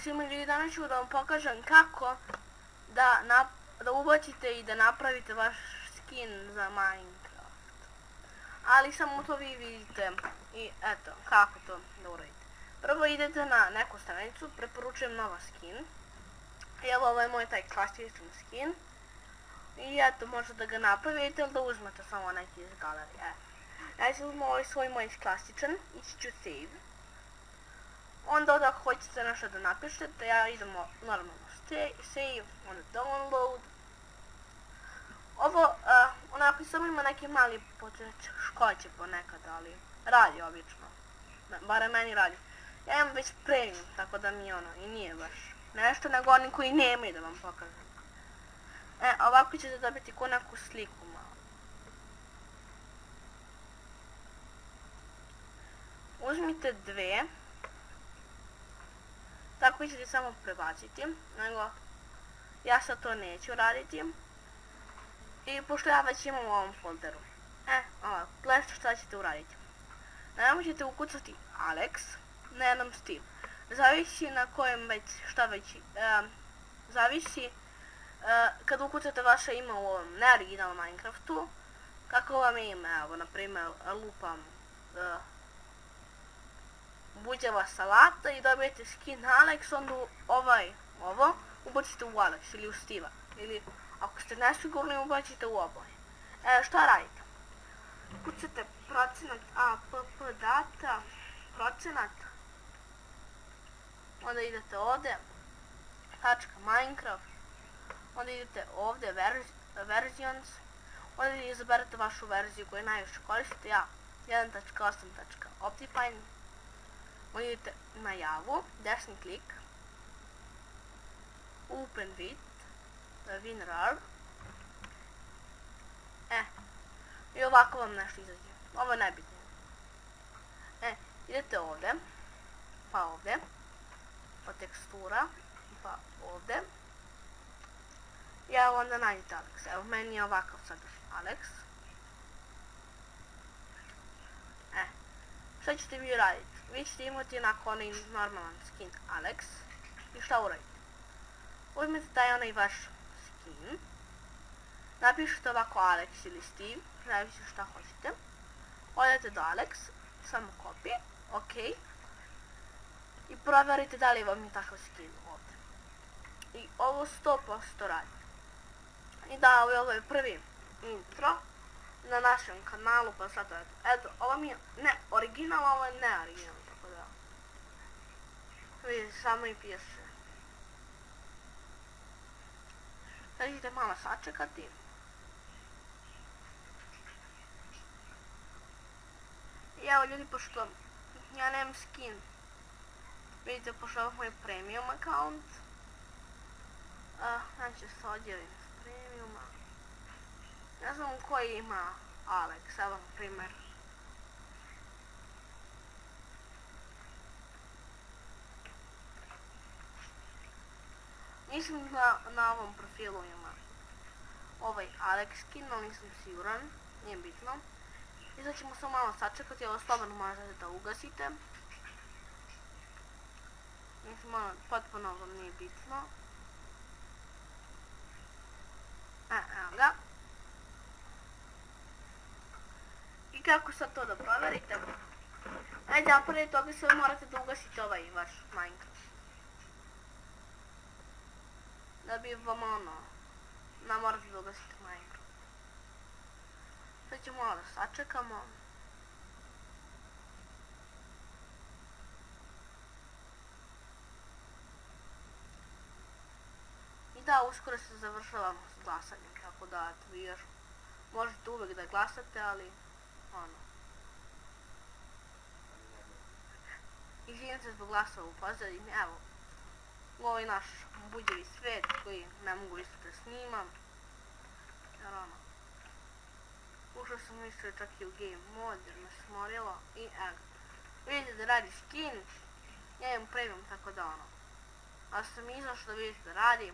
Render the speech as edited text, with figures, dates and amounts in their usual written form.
svima ljudi, danas ću da vam pokažem kako da ubacite i da napravite vaš skin za Minecraft. Ali samo to vi vidite i eto, kako to da uradite. Prvo idete na neku stranicu, preporučujem nova skin. Evo, ovo je moj taj klasičan skin. I eto, možete da ga napravite ili da uzmete samo neki iz galerije. Ja ću uzmem ovaj svoj moj klasičan, ići ću save. Onda ako hoćete nešto da napišete, ja idem normalno save, onda download. Ovo, onako samo ima neki mali poteškoće ponekad, ali radi obično. Barem meni radi. Ja imam već premium, tako da mi i nije baš nešto, nego oni koji nemaju da vam pokažem. Ovako ćete dobiti ko neku sliku malo. Uzmite dve. Tako ćete samo prebaciti, nego ja sad to neću raditi. I pošto ja već imam u ovom folderu. Ovako, gledajte šta ćete uraditi. Naravno ćete ukucati Alex na jednom stilu. Zavisi na kojem već, šta već, zavisi kad ukucate vaše ime u ovom neoriginalnom Minecraftu, kako vam je ime, evo, na primjer, lupam buđeva salata i dobijete skin Alex, onda ovo ubacite u Alex ili u Steve-a. Ili ako ste nesigurni, ubacite u oboje. Šta radite? Kucate procenat app data, procenat, onda idete ovdje, tačka Minecraft, onda idete ovdje versions, onda izaberete vašu verziju koju najviše koristite, ja 1.8.optifine, onda idete na javu, desni klik, open with, WinRAR, i ovako vam nešto izađe, ovo je najbitnije. Idete ovdje, pa ovdje, pa tekstura, pa ovdje. I evo onda nađete Alex, evo meni je ovakav sad Alex. Šta ćete vi raditi? Vi ćete imati onako onaj normalan skin Alex. I šta uradite? Uzmete taj onaj vaš skin. Napišete ovako Alex ili Steve, zavisi šta hoćete. Odete do Alex, samo copy, ok. I provjerite da li vam je takav skin ovdje. I ovo 100% radi. I da, ovo je prvi intro na našem kanalu, pa sad eto, ovo mi je ne original, ovo je ne original, tako da vidite, samo i piše. Sad ćete malo sačekati. I evo ljudi, pošto ja nemam skin, vidite, pošto ovo je moj premium account, ja ću se odjelim s premiuma. Ne znam koji ima Alex, evo na primjer. Mislim da na ovom profilu ima ovaj Alex skin, ali nisam siguran, nije bitno. I sad ćemo samo malo sačekati, ovo slobodno možete da ugasite. Mislim, potpuno vam nije bitno. Evo ga. I kako sad to da provjerite? Ajde, a prije toga sad morate da ugasite ovaj vaš Minecraft. Da bi vam morate da ugasite Minecraft. Sad ćemo malo da sačekamo. I da, uskoro se završavamo s glasanjem, tako da vi još možete uvek da glasate, ali izvinite zbog glasa u pozadini, evo, ovo je naš buđevi svet koji ne mogu isto da snimam, jer ušao sam isto čak i u game mod jer me smorilo i evo, vidite da radi skin, ja imam premium, tako da ali sam izašao da vidite da radi,